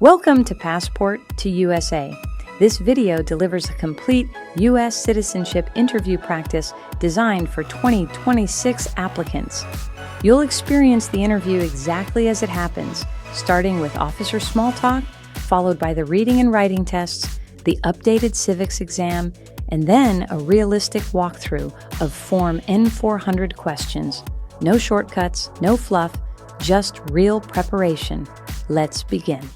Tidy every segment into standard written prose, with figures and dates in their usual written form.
Welcome to Passport to USA. This video delivers a complete US citizenship interview practice designed for 2026 applicants. You'll experience the interview exactly as it happens, starting with officer small talk, followed by the reading and writing tests, the updated civics exam, and then a realistic walkthrough of Form N400 questions. No shortcuts, no fluff, just real preparation. Let's begin.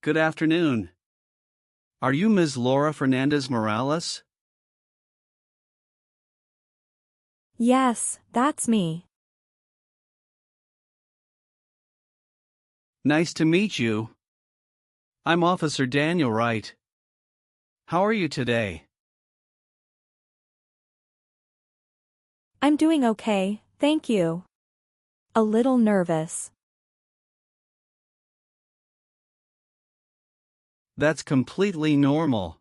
Good afternoon. Are you Ms. Laura Fernandez Morales? Yes, that's me. Nice to meet you. I'm Officer Daniel Wright. How are you today? I'm doing okay, thank you. A little nervous. That's completely normal.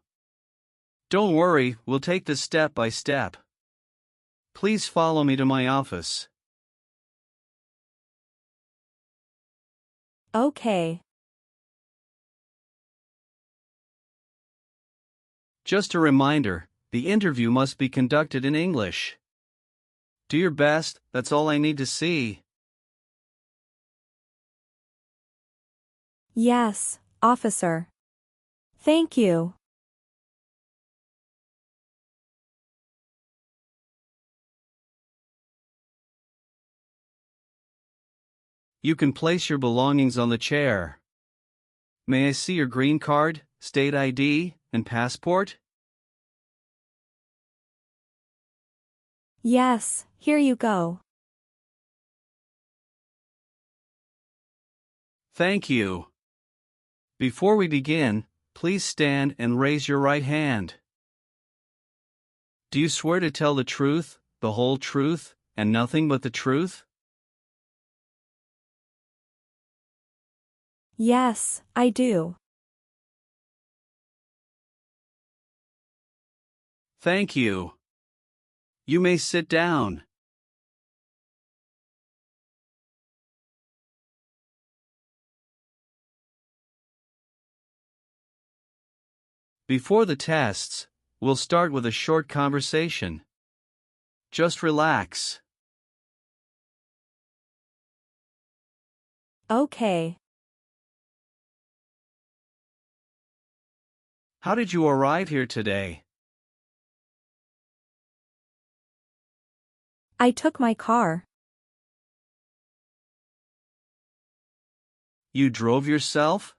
Don't worry, we'll take this step by step. Please follow me to my office. Okay. Just a reminder, the interview must be conducted in English. Do your best, that's all I need to see. Yes, officer. Thank you. You can place your belongings on the chair. May I see your green card, state ID, and passport? Yes, here you go. Thank you. Before we begin, please stand and raise your right hand. Do you swear to tell the truth, the whole truth, and nothing but the truth? Yes, I do. Thank you. You may sit down. Before the tests, we'll start with a short conversation. Just relax. Okay. How did you arrive here today? I took my car. You drove yourself?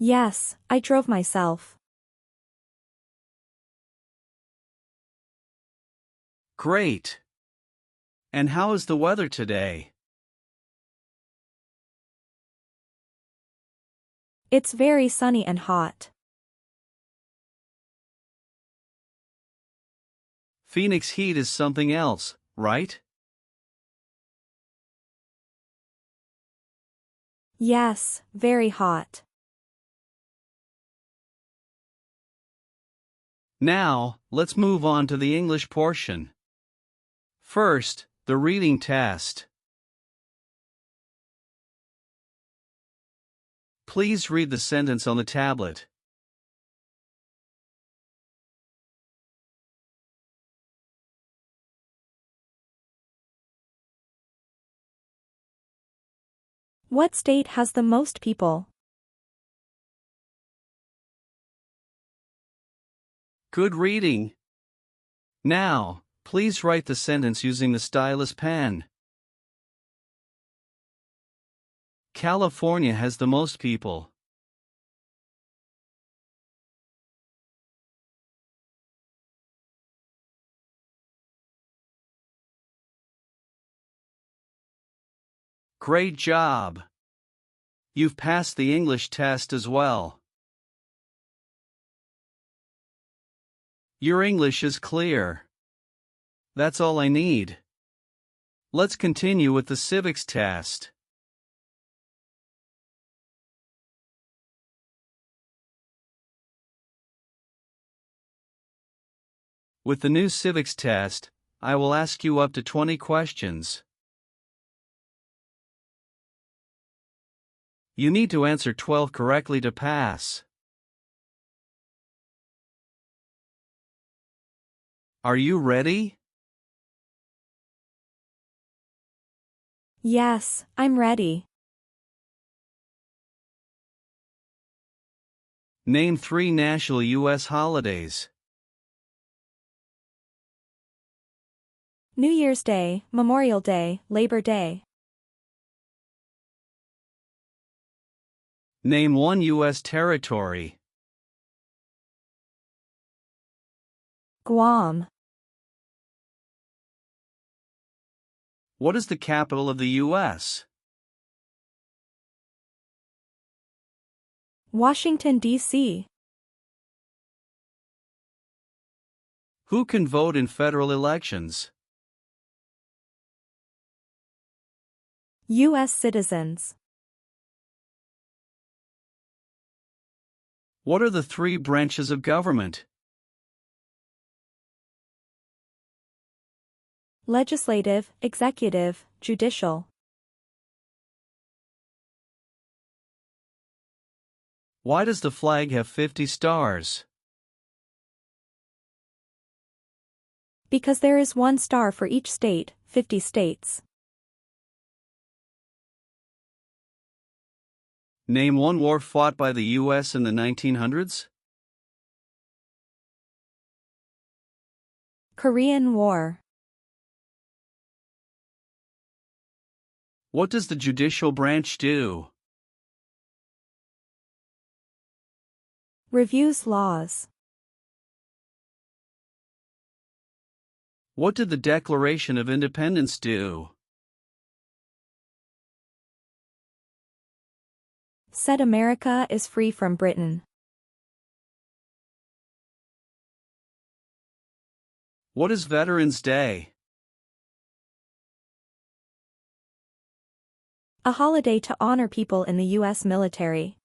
Yes, I drove myself. Great. And how is the weather today? It's very sunny and hot. Phoenix heat is something else, right? Yes, very hot. Now, let's move on to the English portion. First, the reading test. Please read the sentence on the tablet. What state has the most people? Good reading. Now, please write the sentence using the stylus pen. California has the most people. Great job. You've passed the English test as well. Your English is clear. That's all I need. Let's continue with the civics test. With the new civics test, I will ask you up to 20 questions. You need to answer 12 correctly to pass. Are you ready? Yes, I'm ready. Name 3 national U.S. holidays. New Year's Day, Memorial Day, Labor Day. Name 1 U.S. territory. Guam. What is the capital of the U.S.? Washington, D.C. Who can vote in federal elections? U.S. citizens. What are the 3 branches of government? Legislative, executive, judicial. Why does the flag have 50 stars? Because there is 1 star for each state, 50 states. Name 1 war fought by the U.S. in the 1900s. Korean War. What does the judicial branch do? Reviews laws. What did the Declaration of Independence do? Said America is free from Britain. What is Veterans Day? A holiday to honor people in the U.S. military.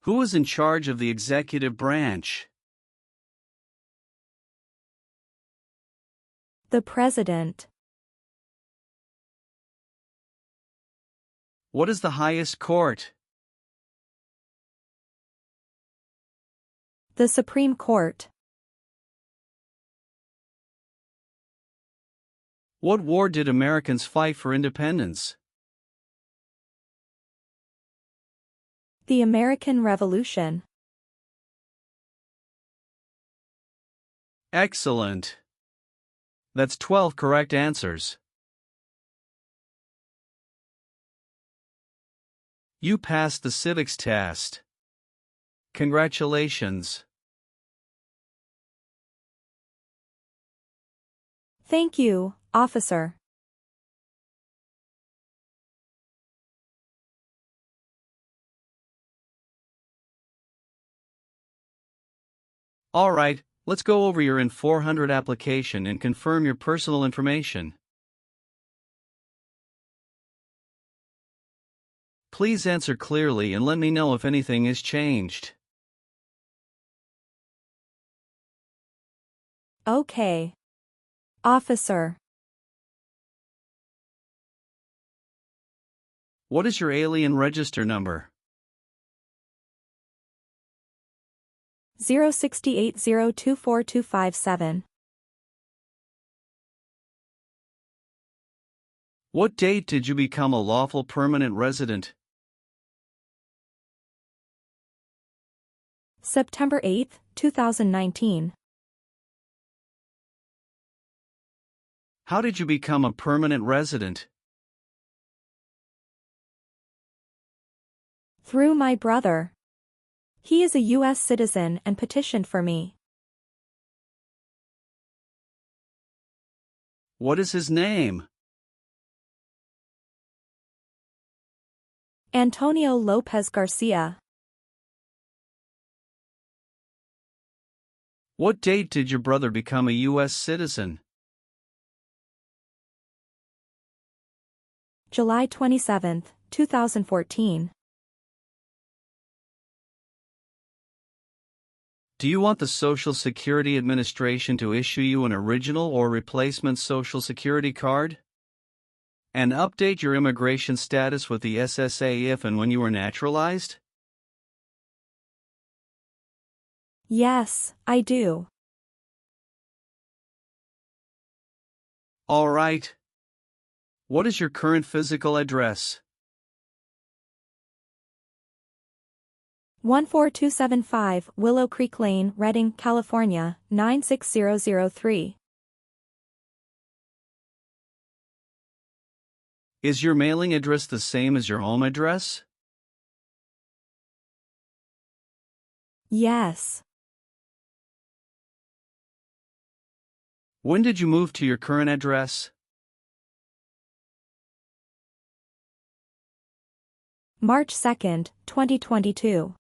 Who is in charge of the executive branch? The President. What is the highest court? The Supreme Court. What war did Americans fight for independence? The American Revolution. Excellent. That's 12 correct answers. You passed the civics test. Congratulations. Thank you, officer. All right, let's go over your N400 application and confirm your personal information. Please answer clearly and let me know if anything has changed. Okay. Officer. What is your alien register number? 068024257. What date did you become a lawful permanent resident? September 8, 2019. How did you become a permanent resident? Through my brother. He is a U.S. citizen and petitioned for me. What is his name? Antonio Lopez Garcia. What date did your brother become a U.S. citizen? July 27, 2014. Do you want the Social Security Administration to issue you an original or replacement Social Security card? And update your immigration status with the SSA if and when you are naturalized? Yes, I do. All right. What is your current physical address? 14275 Willow Creek Lane, Redding, California, 96003. Is your mailing address the same as your home address? Yes. When did you move to your current address? March 2nd, 2022.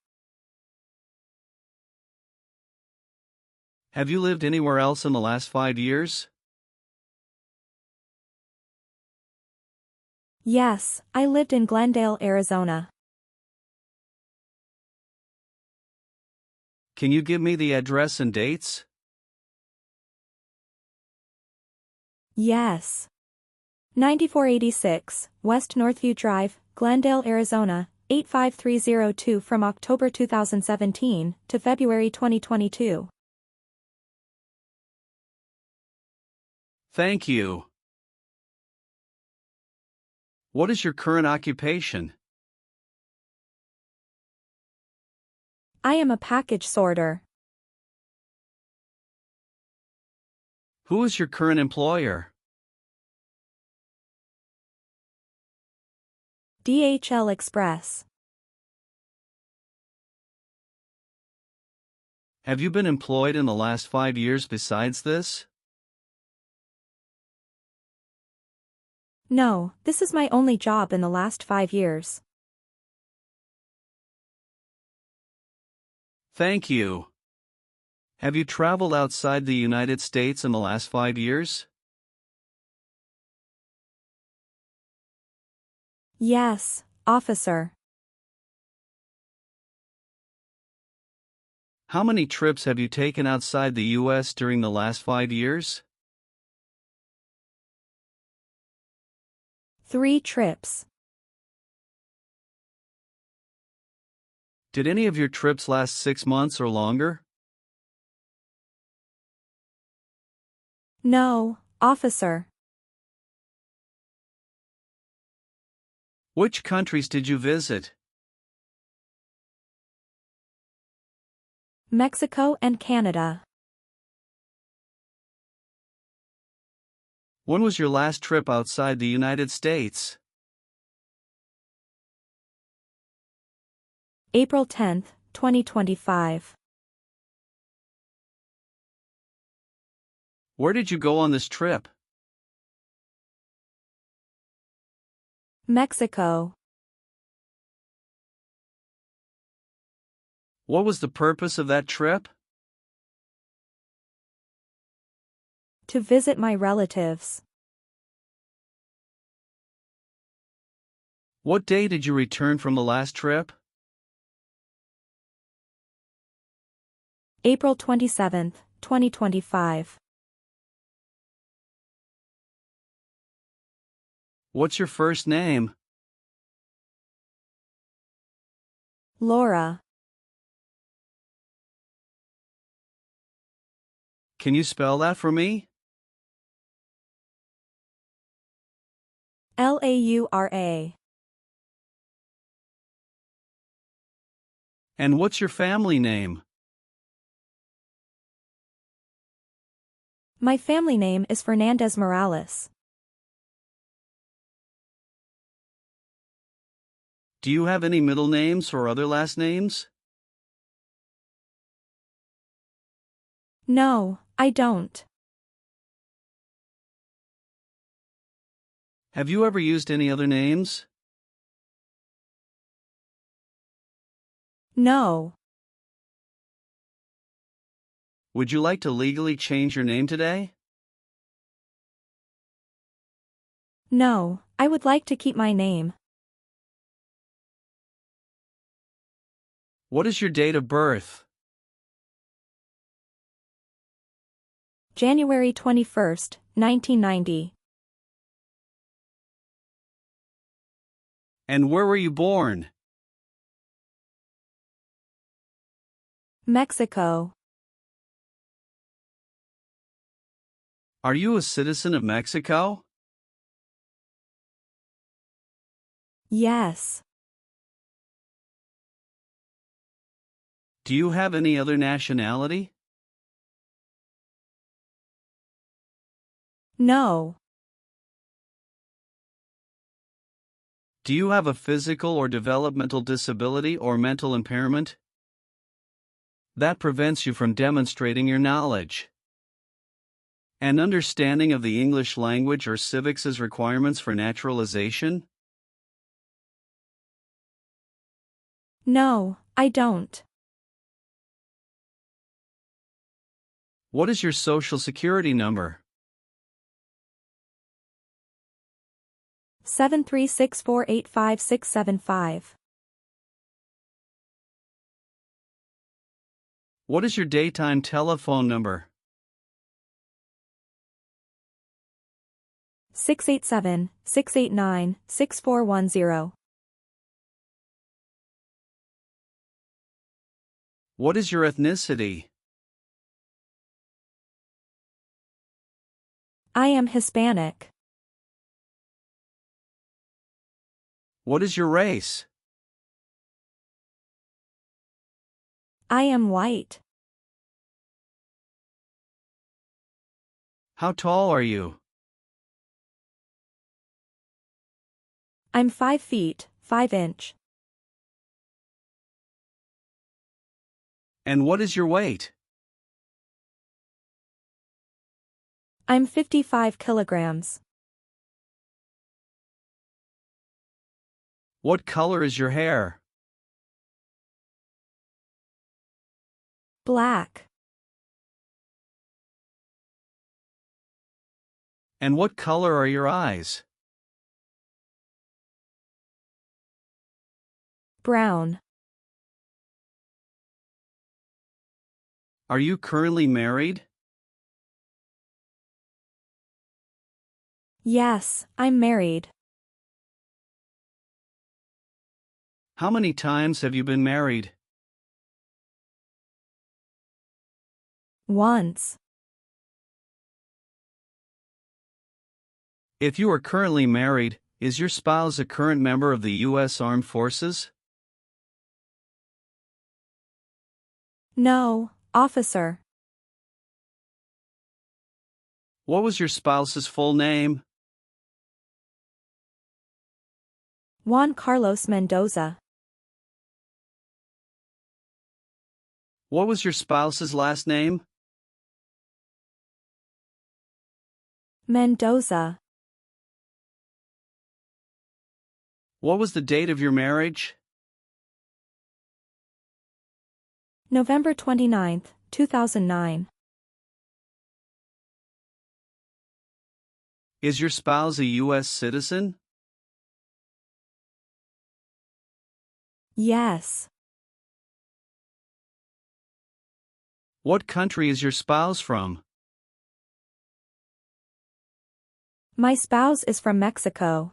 Have you lived anywhere else in the last 5 years? Yes, I lived in Glendale, Arizona. Can you give me the address and dates? Yes. 9486, West Northview Drive, Glendale, Arizona, 85302 from October 2017 to February 2022. Thank you. What is your current occupation? I am a package sorter. Who is your current employer? DHL Express. Have you been employed in the last 5 years besides this? No, this is my only job in the last 5 years. Thank you. Have you traveled outside the United States in the last 5 years? Yes, officer. How many trips have you taken outside the U.S. during the last 5 years? 3 trips. Did any of your trips last 6 months or longer? No, officer. Which countries did you visit? Mexico and Canada. When was your last trip outside the United States? April 10th, 2025. Where did you go on this trip? Mexico. What was the purpose of that trip? To visit my relatives. What day did you return from the last trip? April 27th, 2025. What's your first name? Laura. Can you spell that for me? Laura. And what's your family name? My family name is Fernandez Morales. Do you have any middle names or other last names? No, I don't. Have you ever used any other names? No. Would you like to legally change your name today? No, I would like to keep my name. What is your date of birth? January 21st, 1990. And where were you born? Mexico. Are you a citizen of Mexico? Yes. Do you have any other nationality? No. Do you have a physical or developmental disability or mental impairment that prevents you from demonstrating your knowledge and understanding of the English language or civics' requirements for naturalization? No, I don't. What is your social security number? 736485675. What is your daytime telephone number? 687-689-6410. What is your ethnicity? I am Hispanic. What is your race? I am white. How tall are you? I'm 5 feet, 5 inch. And what is your weight? I'm 55 kilograms. What color is your hair? Black. And what color are your eyes? Brown. Are you currently married? Yes, I'm married. How many times have you been married? Once. If you are currently married, is your spouse a current member of the U.S. Armed Forces? No, officer. What was your spouse's full name? Juan Carlos Mendoza. What was your spouse's last name? Mendoza. What was the date of your marriage? November 29th, 2009. Is your spouse a U.S. citizen? Yes. What country is your spouse from? My spouse is from Mexico.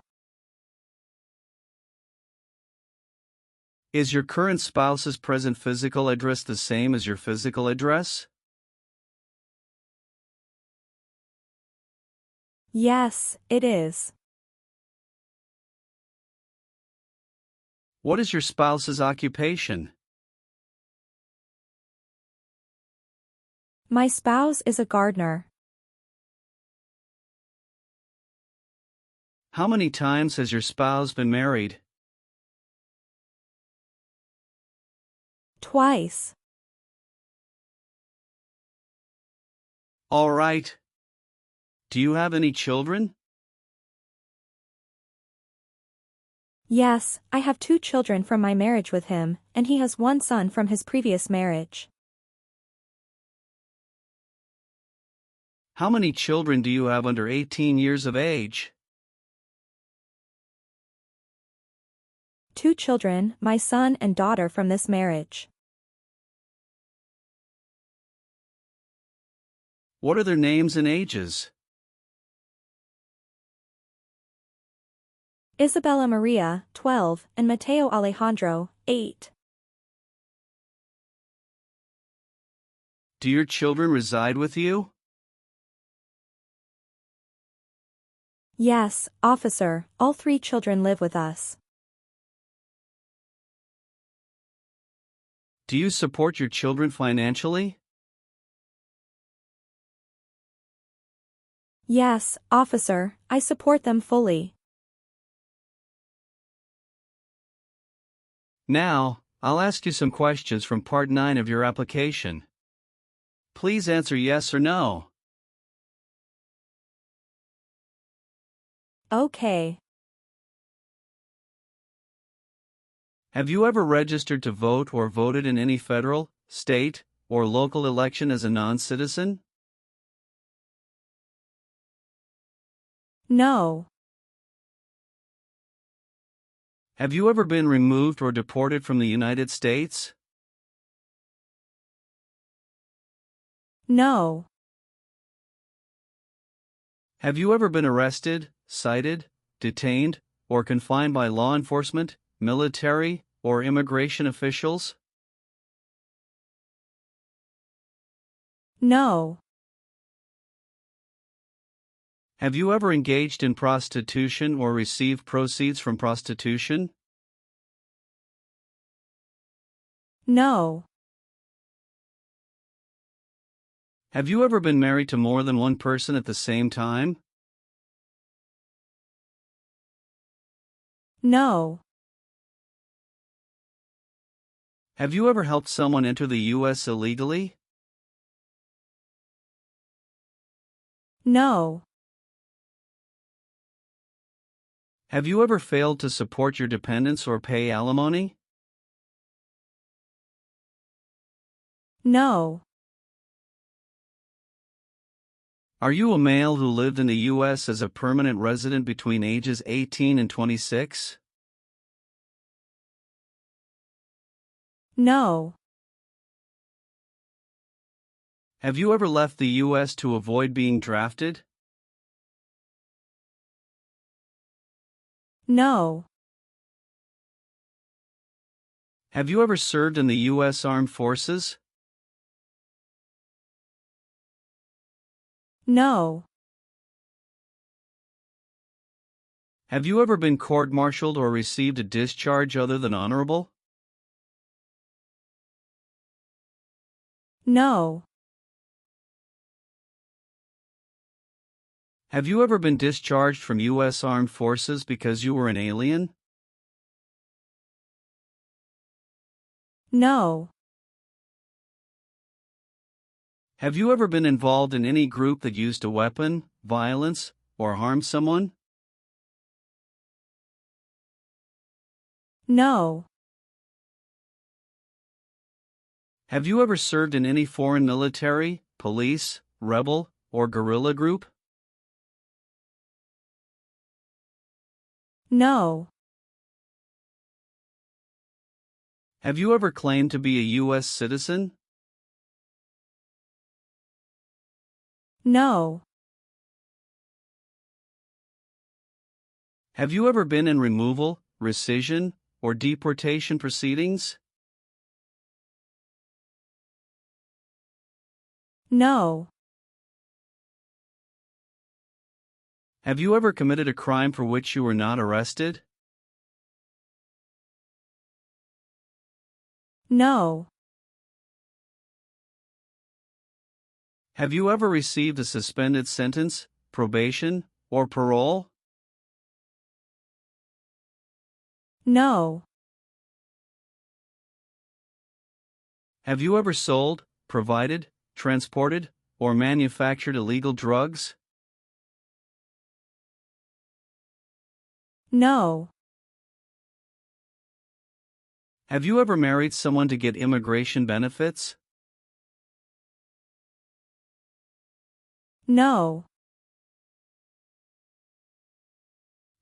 Is your current spouse's present physical address the same as your physical address? Yes, it is. What is your spouse's occupation? My spouse is a gardener. How many times has your spouse been married? Twice. All right. Do you have any children? Yes, I have 2 children from my marriage with him, and he has 1 son from his previous marriage. How many children do you have under 18 years of age? 2 children, my son and daughter from this marriage. What are their names and ages? Isabella Maria, 12, and Mateo Alejandro, 8. Do your children reside with you? Yes, officer, all 3 children live with us. Do you support your children financially? Yes, officer, I support them fully. Now, I'll ask you some questions from Part 9 of your application. Please answer yes or no. Okay. Have you ever registered to vote or voted in any federal, state, or local election as a non-citizen? No. Have you ever been removed or deported from the United States? No. Have you ever been arrested, cited, detained, or confined by law enforcement, military, or immigration officials? No. Have you ever engaged in prostitution or received proceeds from prostitution? No. Have you ever been married to more than one person at the same time? No. Have you ever helped someone enter the U.S. illegally? No. Have you ever failed to support your dependents or pay alimony? No. Are you a male who lived in the U.S. as a permanent resident between ages 18 and 26? No. Have you ever left the U.S. to avoid being drafted? No. Have you ever served in the U.S. Armed Forces? No. Have you ever been court-martialed or received a discharge other than honorable? No. Have you ever been discharged from U.S. Armed Forces because you were an alien? No. Have you ever been involved in any group that used a weapon, violence, or harmed someone? No. Have you ever served in any foreign military, police, rebel, or guerrilla group? No. Have you ever claimed to be a U.S. citizen? No. Have you ever been in removal, rescission, or deportation proceedings? No. Have you ever committed a crime for which you were not arrested? No. Have you ever received a suspended sentence, probation, or parole? No. Have you ever sold, provided, transported, or manufactured illegal drugs? No. Have you ever married someone to get immigration benefits? No.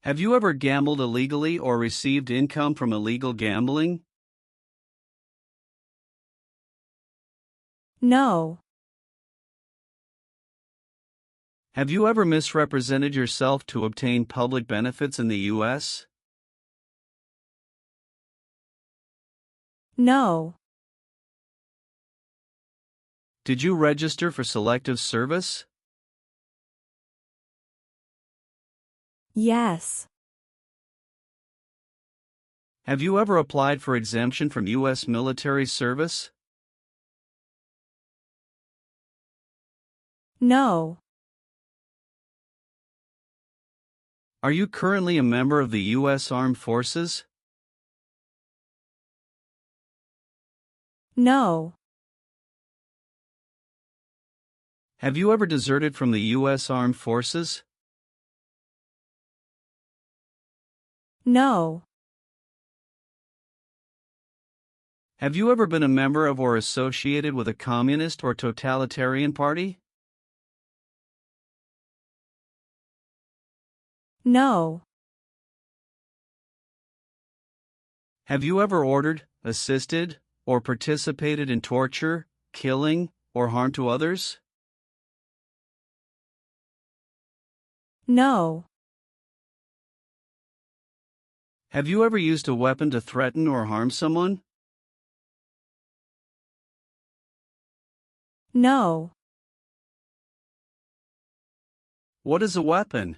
Have you ever gambled illegally or received income from illegal gambling? No. Have you ever misrepresented yourself to obtain public benefits in the U.S.? No. Did you register for selective service? Yes. Have you ever applied for exemption from U.S. military service? No. Are you currently a member of the U.S. Armed Forces? No. Have you ever deserted from the U.S. Armed Forces? No. Have you ever been a member of or associated with a communist or totalitarian party? No. Have you ever ordered, assisted, or participated in torture, killing, or harm to others? No. Have you ever used a weapon to threaten or harm someone? No. What is a weapon?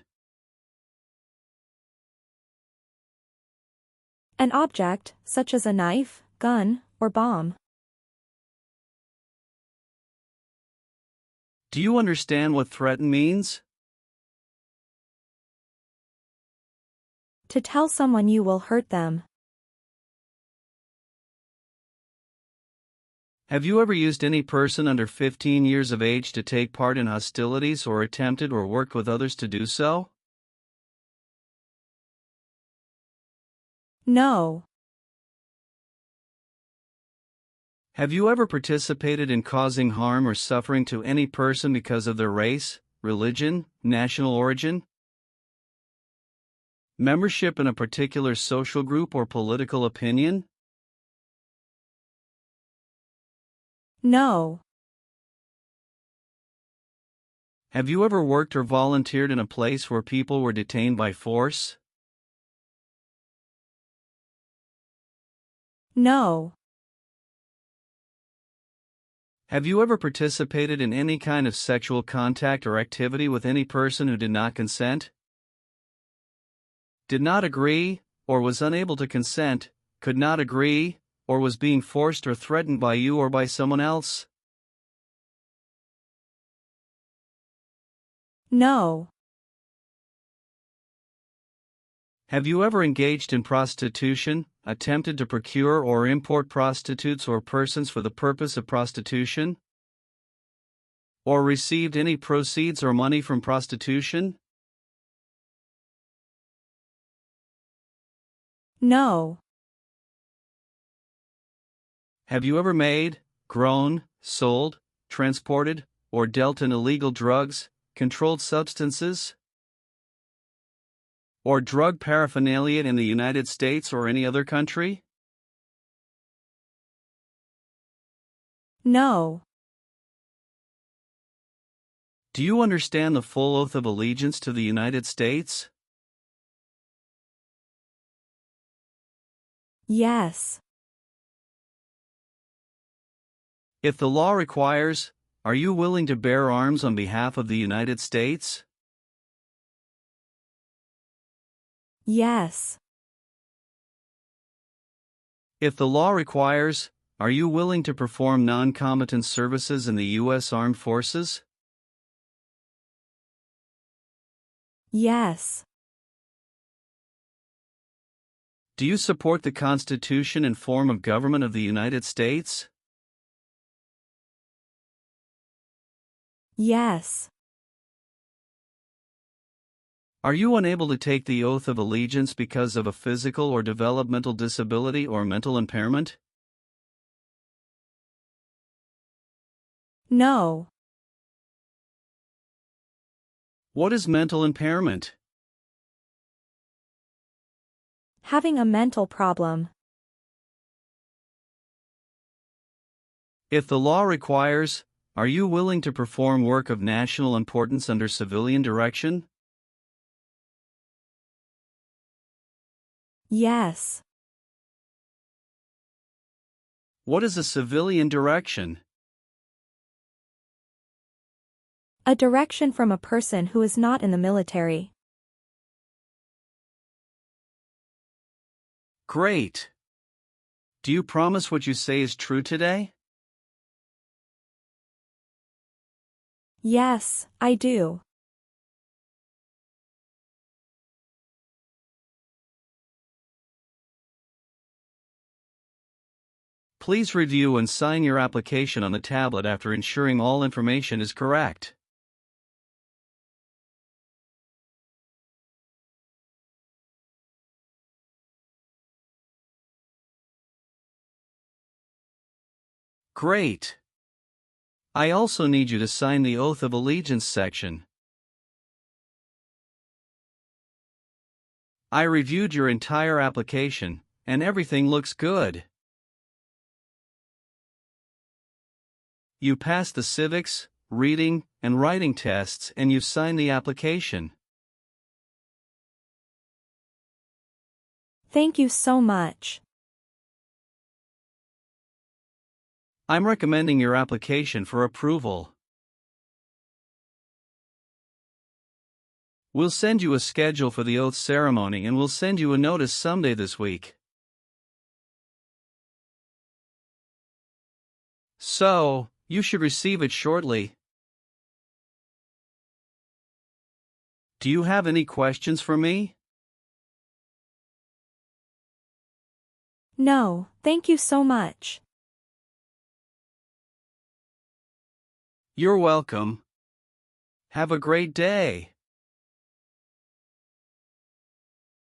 An object, such as a knife, gun, or bomb. Do you understand what threaten means? To tell someone you will hurt them. Have you ever used any person under 15 years of age to take part in hostilities or attempted or worked with others to do so? No. Have you ever participated in causing harm or suffering to any person because of their race, religion, national origin, membership in a particular social group or political opinion? No. Have you ever worked or volunteered in a place where people were detained by force? No. Have you ever participated in any kind of sexual contact or activity with any person who did not consent, did not agree, or was unable to consent, could not agree, or was being forced or threatened by you or by someone else? No. Have you ever engaged in prostitution, attempted to procure or import prostitutes or persons for the purpose of prostitution, or received any proceeds or money from prostitution? No. Have you ever made, grown, sold, transported, or dealt in illegal drugs, controlled substances, or drug paraphernalia in the United States or any other country? No. Do you understand the full oath of allegiance to the United States? Yes. If the law requires, are you willing to bear arms on behalf of the United States? Yes. If the law requires, are you willing to perform non-combatant services in the U.S. Armed Forces? Yes. Do you support the Constitution and form of government of the United States? Yes. Are you unable to take the oath of allegiance because of a physical or developmental disability or mental impairment? No. What is mental impairment? Having a mental problem. If the law requires, Are you willing to perform work of national importance under civilian direction? Yes. What is a civilian direction? A direction from a person who is not in the military. Great. Do you promise what you say is true today? Yes, I do. Please review and sign your application on the tablet after ensuring all information is correct. Great. I also need you to sign the Oath of Allegiance section. I reviewed your entire application, and everything looks good. You passed the civics, reading, and writing tests, and you've signed the application. Thank you so much. I'm recommending your application for approval. We'll send you a schedule for the oath ceremony and we'll send you a notice someday this week. So, you should receive it shortly. Do you have any questions for me? No, thank you so much. You're welcome. Have a great day.